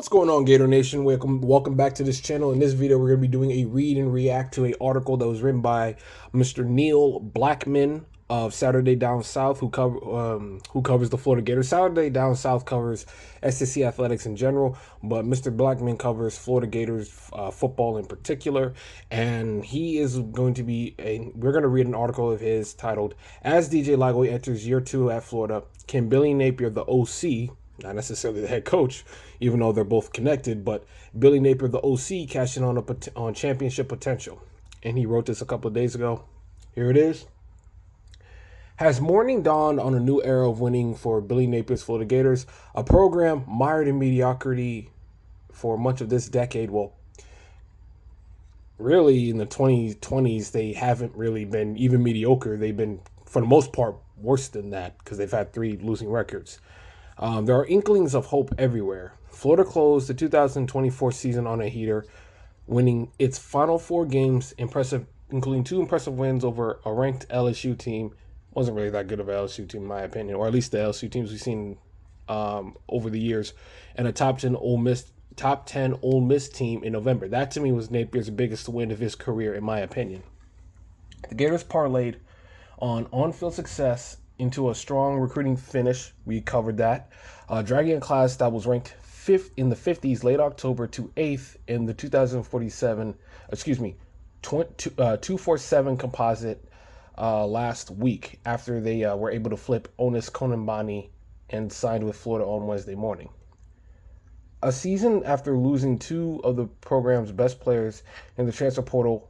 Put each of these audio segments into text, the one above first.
What's going on, Gator Nation? Welcome back to this channel. In this video, we're going to be doing a read and react to an article that was written by Mr. Neil Blackman of Saturday Down South, who covers the Florida Gators. Saturday Down South covers SEC athletics in general, but Mr. Blackman covers Florida Gators football in particular. And he is going to be we're going to read an article of his titled "As DJ Lagway Enters Year 2 at Florida, Can Billy Napier, the OC," not necessarily the head coach, even though they're both connected, but Billy Napier, the OC, cashing on championship potential. And he wrote this a couple of days ago. Here it is. Has morning dawned on a new era of winning for Billy Napier's Florida Gators, a program mired in mediocrity for much of this decade? Well, really, in the 2020s, they haven't really been even mediocre. They've been, for the most part, worse than that because they've had 3 losing records. There are inklings of hope everywhere. Florida closed the 2024 season on a heater, winning its final 4 games, including 2 impressive wins over a ranked LSU team. Wasn't really that good of an LSU team, in my opinion, or at least the LSU teams we've seen over the years, and a top 10 Ole Miss team in November. That to me was Napier's biggest win of his career, in my opinion. The Gators parlayed on-field success into a strong recruiting finish. We covered that. Dragging a class that was ranked 5th in the 50s late October to 8th in the 247 composite last week after they were able to flip Onis Konambani and signed with Florida on Wednesday morning. A season after losing 2 of the program's best players in the transfer portal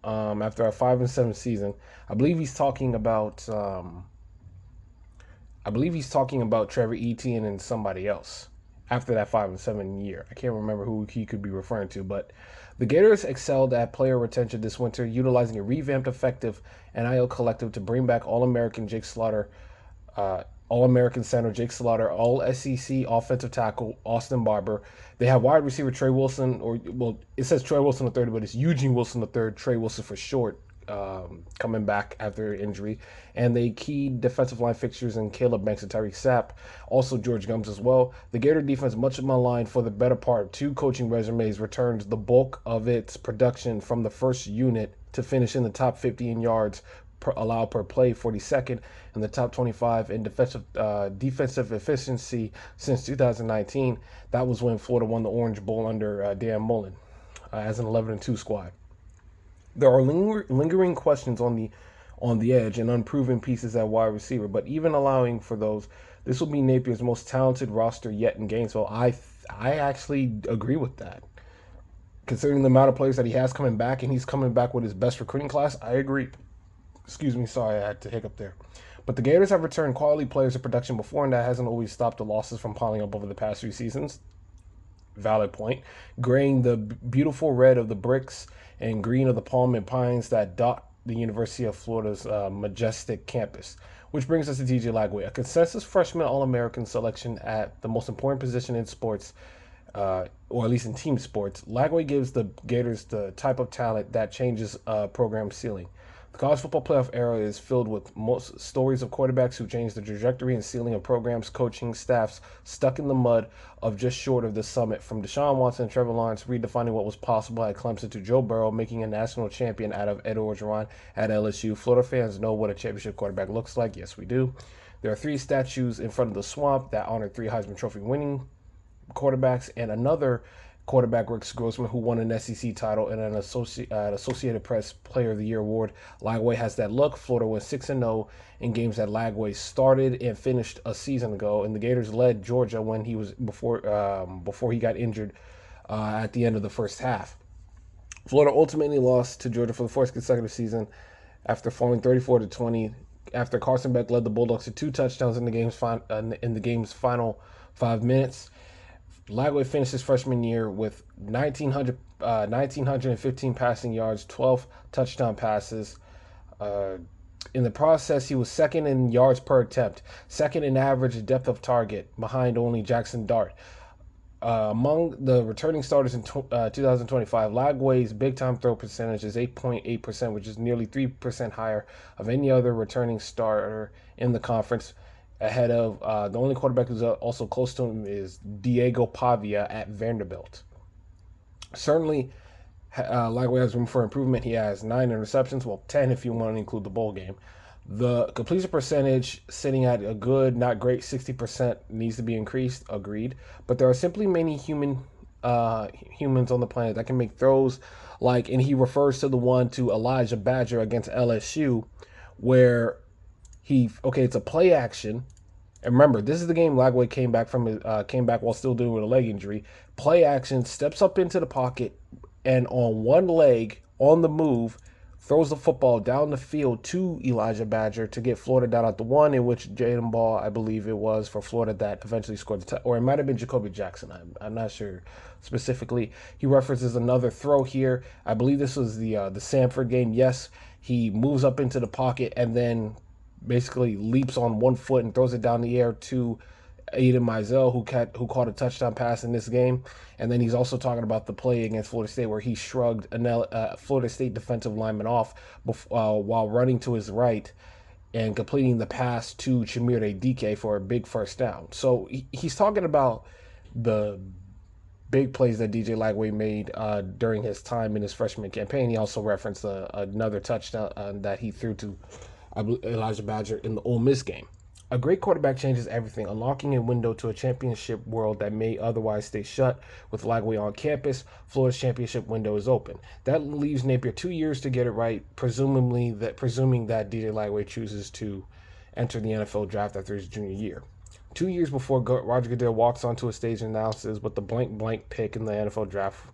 after a 5-7 season. I believe he's talking about Trevor Etienne and somebody else after that 5-7 year. I can't remember who he could be referring to, but the Gators excelled at player retention this winter, utilizing a revamped, effective NIL collective to bring back All-American center Jake Slaughter, All-SEC offensive tackle Austin Barber. They have wide receiver Trey Wilson, it says Trey Wilson III, but it's Eugene Wilson III, Trey Wilson for short, coming back after injury. And they keyed defensive line fixtures in Caleb Banks and Tyreek Sapp, also George Gums as well. The Gator defense, much maligned for the better part of 2 coaching resumes, returned the bulk of its production from the first unit to finish in the top 50 in yards allowed per play, 42nd in the top 25 in defensive efficiency since 2019. That was when Florida won the Orange Bowl under Dan Mullen as an 11-2 squad. There are lingering questions on the edge and unproven pieces at wide receiver, but even allowing for those, this will be Napier's most talented roster yet in Gainesville. I actually agree with that. Considering the amount of players that he has coming back, and he's coming back with his best recruiting class, I agree. Excuse me, sorry, I had to hiccup there. But the Gators have returned quality players to production before, and that hasn't always stopped the losses from piling up over the past 3 seasons. Valid point. Graying the beautiful red of the bricks and green of the palm and pines that dot the University of Florida's majestic campus. Which brings us to DJ Lagway, a consensus freshman All-American selection at the most important position in sports, or at least in team sports. Lagway gives the Gators the type of talent that changes a program's ceiling. The college football playoff era is filled with most stories of quarterbacks who changed the trajectory and ceiling of programs, coaching staffs stuck in the mud of just short of the summit. From Deshaun Watson and Trevor Lawrence redefining what was possible at Clemson to Joe Burrow making a national champion out of Ed Orgeron at LSU. Florida fans know what a championship quarterback looks like. Yes, we do. There are 3 statues in front of the swamp that honor 3 Heisman Trophy winning quarterbacks and another quarterback, Rex Grossman, who won an SEC title and an Associated Press Player of the Year award. Lagway has that look. Florida went 6-0 in games that Lagway started and finished a season ago, and the Gators led Georgia when he was before he got injured at the end of the first half. Florida ultimately lost to Georgia for the 4th consecutive season after falling 34-20. After Carson Beck led the Bulldogs to 2 touchdowns in the game's final 5 minutes. Lagway finished his freshman year with 1,915 passing yards, 12 touchdown passes. In the process, he was 2nd in yards per attempt, 2nd in average depth of target, behind only Jackson Dart. Among the returning starters in 2025, Lagway's big-time throw percentage is 8.8%, which is nearly 3% higher of any other returning starter in the conference. Ahead of the only quarterback who's also close to him is Diego Pavia at Vanderbilt. Certainly, Lagway has room for improvement. He has 9 interceptions, well, 10 if you want to include the bowl game. The completion percentage sitting at a good, not great 60% needs to be increased. Agreed. But there are simply many humans on the planet that can make throws like, and he refers to the one to Elijah Badger against LSU, where it's a play action. And remember, this is the game Lagway came back while still dealing with a leg injury. Play action, steps up into the pocket, and on one leg, on the move, throws the football down the field to Elijah Badger to get Florida down at the one, in which Jaden Ball, I believe it was, for Florida that eventually scored or it might have been Jacoby Jackson. I'm not sure specifically. He references another throw here. I believe this was the Samford game. Yes, he moves up into the pocket and then basically leaps on one foot and throws it down the air to Aiden Mizell, who caught a touchdown pass in this game. And then he's also talking about the play against Florida State where he shrugged a Florida State defensive lineman off while running to his right and completing the pass to Chimere Dike for a big first down. So he's talking about the big plays that DJ Lagway made during his time in his freshman campaign. He also referenced another touchdown that he threw to Elijah Badger in the Ole Miss game. A great quarterback changes everything, unlocking a window to a championship world that may otherwise stay shut. With Lagway on campus, Florida's championship window is open. That leaves Napier 2 years to get it right, presuming that DJ Lagway chooses to enter the NFL draft after his junior year. 2 years before Roger Goodell walks onto a stage and announces with the blank pick in the NFL draft,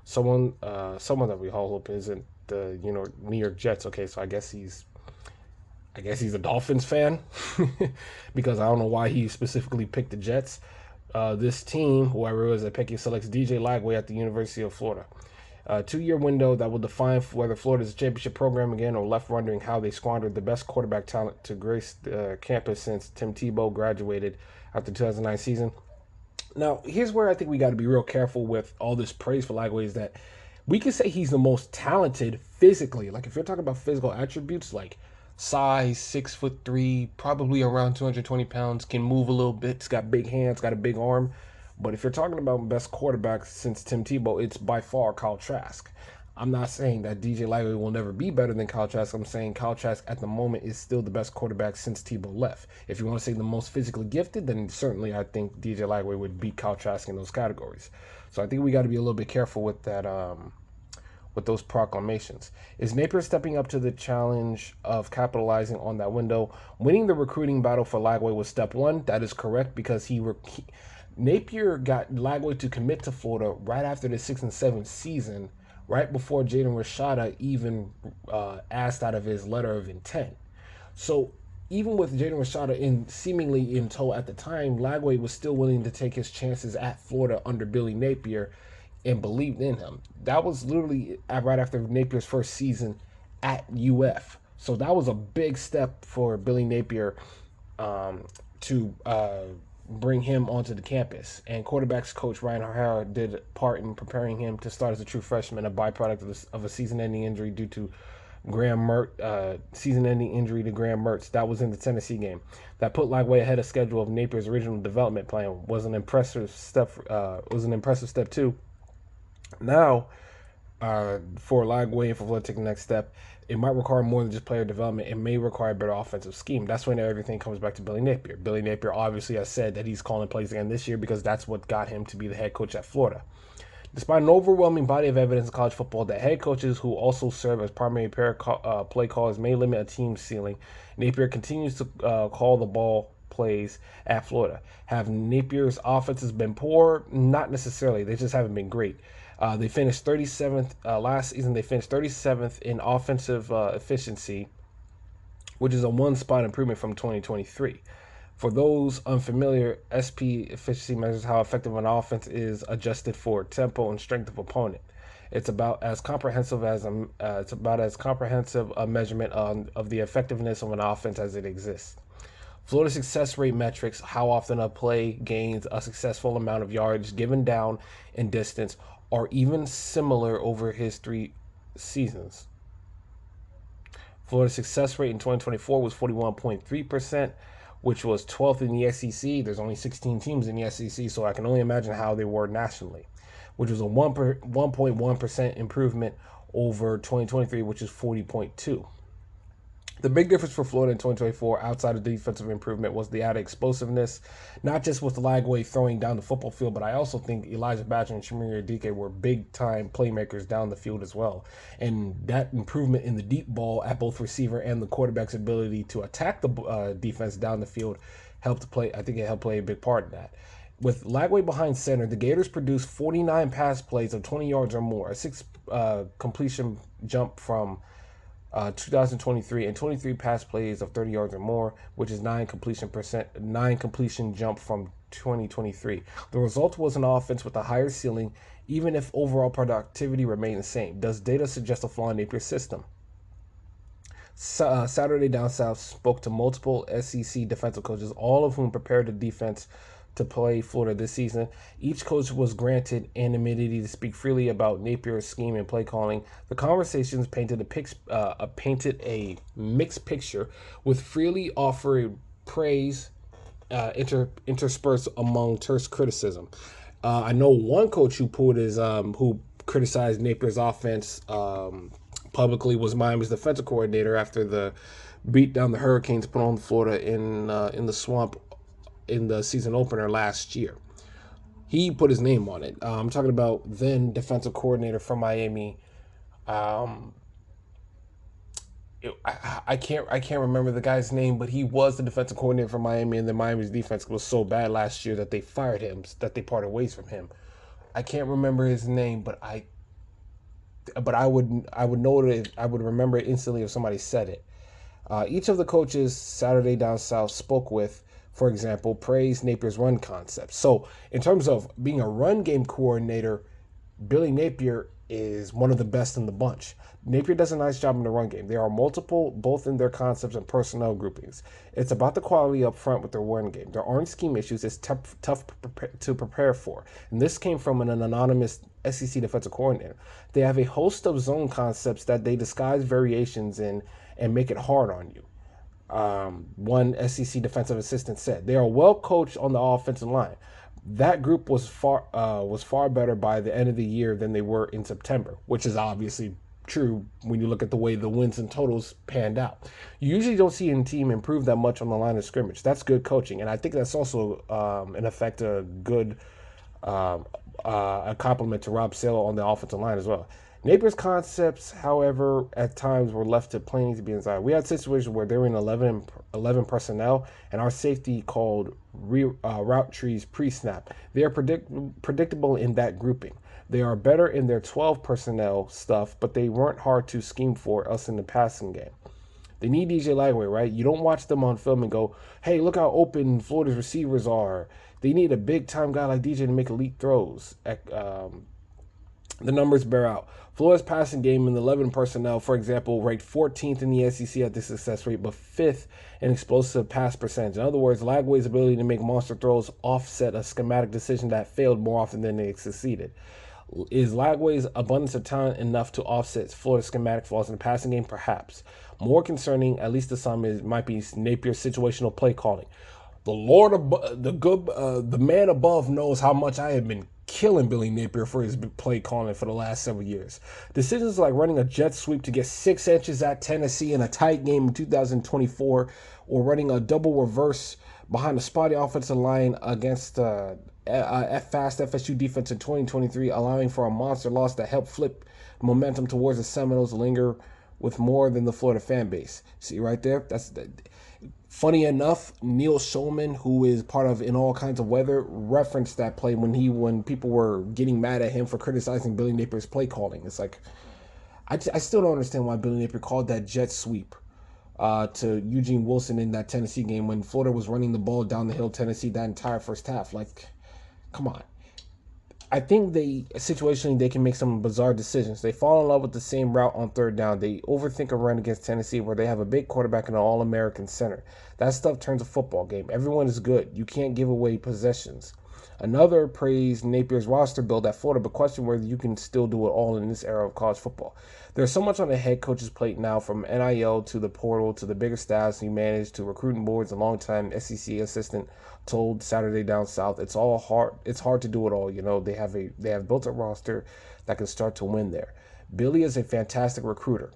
someone that we all hope isn't the New York Jets. Okay, so I guess he's a Dolphins fan because I don't know why he specifically picked the Jets. This team, whoever it was that picked, selects DJ Lagway at the University of Florida. A 2-year window that will define whether Florida is a championship program again or left wondering how they squandered the best quarterback talent to grace the campus since Tim Tebow graduated after the 2009 season. Now, here's where I think we got to be real careful with all this praise for Lagway is that we can say he's the most talented physically. Like, if you're talking about physical attributes, like size, 6'3", probably around 220 pounds, can move a little bit. He's got big hands, got a big arm. But if you're talking about best quarterback since Tim Tebow, it's by far Kyle Trask. I'm not saying that DJ Lagway will never be better than Kyle Trask. I'm saying Kyle Trask at the moment is still the best quarterback since Tebow left. If you want to say the most physically gifted, then certainly I think DJ Lagway would beat Kyle Trask in those categories. So I think we got to be a little bit careful with that. With those proclamations. Is Napier stepping up to the challenge of capitalizing on that window? Winning the recruiting battle for Lagway was step one. That is correct because Napier got Lagway to commit to Florida right after the 6 and 7 season, right before Jaden Rashada even asked out of his letter of intent. So even with Jaden Rashada seemingly in tow at the time, Lagway was still willing to take his chances at Florida under Billy Napier and believed in him. That was literally right after Napier's first season at UF. So that was a big step for Billy Napier to bring him onto the campus. And quarterbacks coach Ryan O'Hara did part in preparing him to start as a true freshman, a byproduct of a season-ending injury due to season-ending injury to Graham Mertz. That was in the Tennessee game. That put Lagway ahead of schedule of Napier's original development plan. Was an impressive step. Too. Now, for Lagway and for Florida to take the next step, it might require more than just player development. It may require better offensive scheme. That's when everything comes back to Billy Napier. Billy Napier obviously has said that he's calling plays again this year because that's what got him to be the head coach at Florida. Despite an overwhelming body of evidence in college football that head coaches who also serve as primary play callers may limit a team's ceiling, Napier continues to call the ball plays at Florida. Have Napier's offenses been poor? Not necessarily. They just haven't been great. They finished 37th last season. They finished 37th in offensive efficiency, which is a one-spot improvement from 2023. For those unfamiliar, SP efficiency measures how effective an offense is adjusted for tempo and strength of opponent. It's about as comprehensive a measurement of the effectiveness of an offense as it exists. Florida success rate metrics, how often a play gains a successful amount of yards given down and distance, are even similar over his 3 seasons. Florida's success rate in 2024 was 41.3%, which was 12th in the SEC. There's only 16 teams in the SEC, so I can only imagine how they were nationally, which was a 1.1% improvement over 2023, which is 40.2. The big difference for Florida in 2024, outside of the defensive improvement, was the added explosiveness, not just with Lagway throwing down the football field, but I also think Elijah Badger and Shamir Adike were big-time playmakers down the field as well. And that improvement in the deep ball at both receiver and the quarterback's ability to attack the defense down the field helped play. I think it helped play a big part in that. With Lagway behind center, the Gators produced 49 pass plays of 20 yards or more, a 6 completion jump from 2023, and 23 pass plays of 30 yards or more, which is 9 completion jump from 2023. The result was an offense with a higher ceiling, even if overall productivity remained the same. Does data suggest a flaw in Napier's system? Saturday Down South spoke to multiple SEC defensive coaches, all of whom prepared the defense to play Florida this season. Each coach was granted anonymity to speak freely about Napier's scheme and play calling. The conversations painted a mixed picture, with freely offered praise interspersed among terse criticism. I know one coach who criticized Napier's offense publicly was Miami's defensive coordinator after the beat down the Hurricanes put on Florida in the swamp in the season opener last year. He put his name on it. I'm talking about then defensive coordinator for Miami. I can't remember the guy's name, but he was the defensive coordinator for Miami, and then Miami's defense was so bad last year that they fired him, that they parted ways from him. I can't remember his name, but I would know it. I would remember it instantly if somebody said it. Each of the coaches Saturday Down South spoke with, for example, praised Napier's run concept. So in terms of being a run game coordinator, Billy Napier is one of the best in the bunch. Napier does a nice job in the run game. There are multiple, both in their concepts and personnel groupings. It's about the quality up front with their run game. There aren't scheme issues. It's tough to prepare for. And this came from an anonymous SEC defensive coordinator. They have a host of zone concepts that they disguise variations in and make it hard on you. One SEC defensive assistant said they are well coached on the offensive line. That group was far better by the end of the year than they were in September, which is obviously true when you look at the way the wins and totals panned out. You usually don't see a team improve that much on the line of scrimmage. That's good coaching, and I think that's also in effect a good a compliment to Rob Sale on the offensive line as well. Napier's concepts, however, at times were left to plenty to be inside. We had situations where they were in 11 personnel, and our safety called route trees pre-snap. They are predictable in that grouping. They are better in their 12 personnel stuff, but they weren't hard to scheme for us in the passing game. They need DJ Lagway, right? You don't watch them on film and go, hey, look how open Florida's receivers are. They need a big-time guy like DJ to make elite throws. The numbers bear out. Florida's passing game in the 11 personnel, for example, ranked 14th in the SEC at the success rate, but 5th in explosive pass percentage. In other words, Lagway's ability to make monster throws offset a schematic decision that failed more often than they succeeded. Is Lagway's abundance of talent enough to offset Florida's schematic flaws in the passing game? Perhaps. More concerning, at least to some, might be Napier's situational play calling. The man above knows how much I have been killing Billy Napier for his play calling for the last several years. Decisions like running a jet sweep to get 6 inches at Tennessee in a tight game in 2024, or running a double reverse behind a spotty offensive line against a fast FSU defense in 2023, allowing for a monster loss that helped flip momentum towards the Seminoles, linger with more than the Florida fan base. See right there? Funny enough, Neil Schulman, who is part of In All Kinds of Weather, referenced that play when people were getting mad at him for criticizing Billy Napier's play calling. It's like, I still don't understand why Billy Napier called that jet sweep to Eugene Wilson in that Tennessee game when Florida was running the ball down the hill Tennessee that entire first half. Like, come on. I think situationally they can make some bizarre decisions. They fall in love with the same route on third down. They overthink a run against Tennessee where they have a big quarterback and an All-American center. That stuff turns a football game. Everyone is good. You can't give away possessions. Another praised Napier's roster build at Florida, but questioned whether you can still do it all in this era of college football. There's so much on the head coach's plate now, from NIL to the portal to the bigger staffs he managed to recruiting boards. A longtime SEC assistant told Saturday Down South, "It's all hard. It's hard to do it all. They have built a roster that can start to win there. Billy is a fantastic recruiter."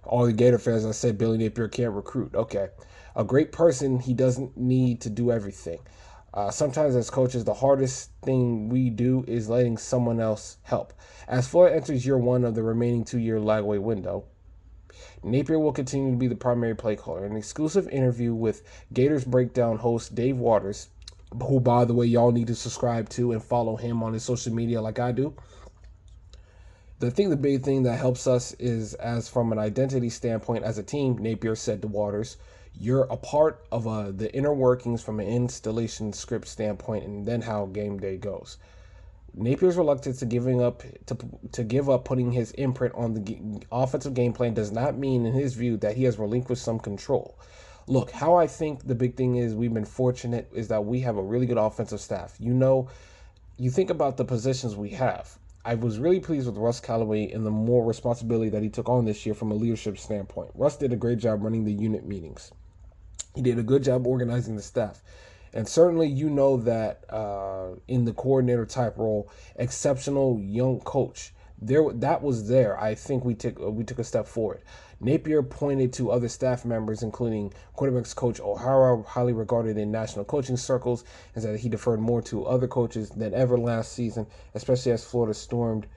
All the Gator fans, I said Billy Napier can't recruit. Okay. A great person, he doesn't need to do everything. Sometimes as coaches, the hardest thing we do is letting someone else help. As Florida enters year one of the remaining 2-year Lagway window, Napier will continue to be the primary play caller. An exclusive interview with Gators Breakdown host Dave Waters, who, by the way, y'all need to subscribe to and follow him on his social media like I do. The big thing that helps us is, as from an identity standpoint as a team, Napier said to Waters, "You're a part of the inner workings from an installation script standpoint, and then how game day goes." Napier's reluctance to give up putting his imprint on the offensive game plan does not mean, in his view, that he has relinquished some control. Look, how I think the big thing is we've been fortunate is that we have a really good offensive staff. You think about the positions we have. I was really pleased with Russ Callaway and the more responsibility that he took on this year from a leadership standpoint. Russ did a great job running the unit meetings. He did a good job organizing the staff. And certainly that in the coordinator type role, exceptional young coach, that was there. I think we took a step forward. Napier pointed to other staff members, including quarterbacks coach O'Hara, highly regarded in national coaching circles, and said he deferred more to other coaches than ever last season, especially as Florida stormed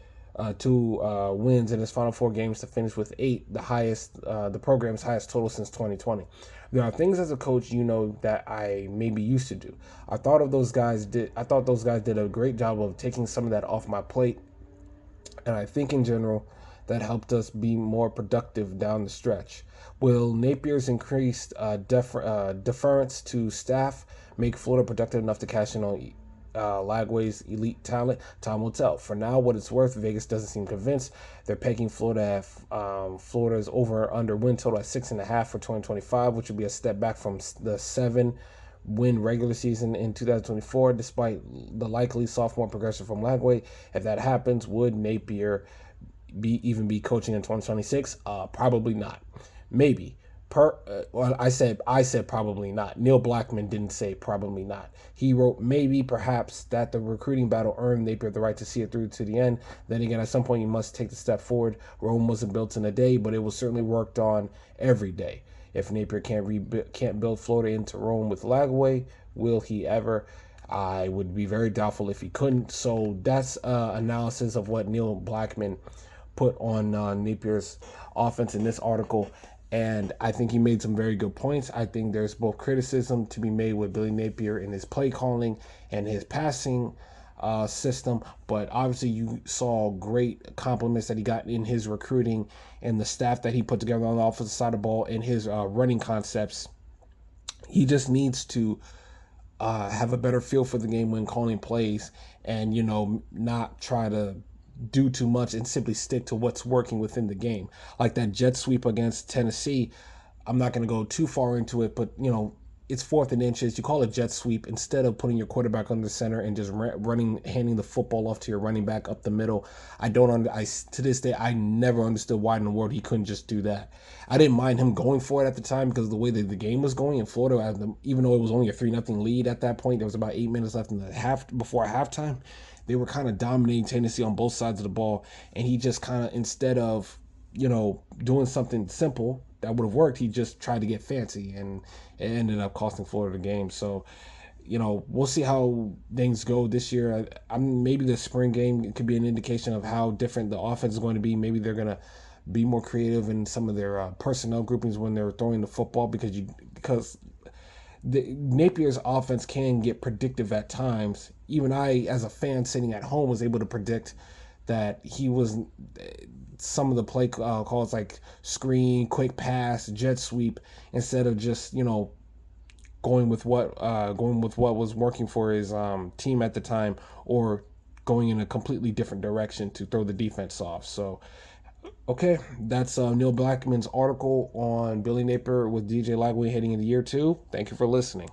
2 wins in its final 4 games to finish with 8, the program's highest total since 2020. There are things as a coach, that I maybe used to do. I thought those guys did a great job of taking some of that off my plate, and I think in general that helped us be more productive down the stretch. Will Napier's increased deference to staff make Florida productive enough to cash in on Lagway's elite talent? Time will tell. For now, what it's worth, Vegas doesn't seem convinced. They're pegging Florida's over/under win total at 6.5 for 2025, which would be a step back from the 7-win regular season in 2024, despite the likely sophomore progression from Lagway. If that happens, would Napier even be coaching in 2026? Probably not. Maybe. I said probably not. Neil Blackman didn't say probably not. He wrote maybe, perhaps, that the recruiting battle earned Napier the right to see it through to the end. Then again, at some point, you must take the step forward. Rome wasn't built in a day, but it was certainly worked on every day. If Napier can't build Florida into Rome with Lagway, will he ever? I would be very doubtful if he couldn't. So that's analysis of what Neil Blackman put on Napier's offense in this article. And I think he made some very good points. I think there's both criticism to be made with Billy Napier in his play calling and his passing system, but obviously you saw great compliments that he got in his recruiting and the staff that he put together on the offensive side of the ball and his running concepts. He just needs to have a better feel for the game when calling plays, and not try to do too much and simply stick to what's working within the game. Like that jet sweep against Tennessee, I'm not going to go too far into it, but it's 4th and inches. You call it jet sweep instead of putting your quarterback under center and just handing the football off to your running back up the middle. To this day, I never understood why in the world he couldn't just do that. I didn't mind him going for it at the time because of the way that the game was going in Florida. Even though it was only a 3-0 lead at that point, there was about 8 minutes left in the before halftime. They were kind of dominating Tennessee on both sides of the ball, and he just kind of, instead of doing something simple that would have worked, he just tried to get fancy, and it ended up costing Florida the game. So we'll see how things go this year. Maybe the spring game could be an indication of how different the offense is going to be. Maybe they're going to be more creative in some of their personnel groupings when they're throwing the football, because Napier's offense can get predictive at times. Even I, as a fan sitting at home, was able to predict that he was some of the play calls like screen, quick pass, jet sweep, instead of just going with what was working for his team at the time, or going in a completely different direction to throw the defense off. So, okay, that's Neil Blackman's article on Billy Napier with DJ Lagway heading into year 2. Thank you for listening.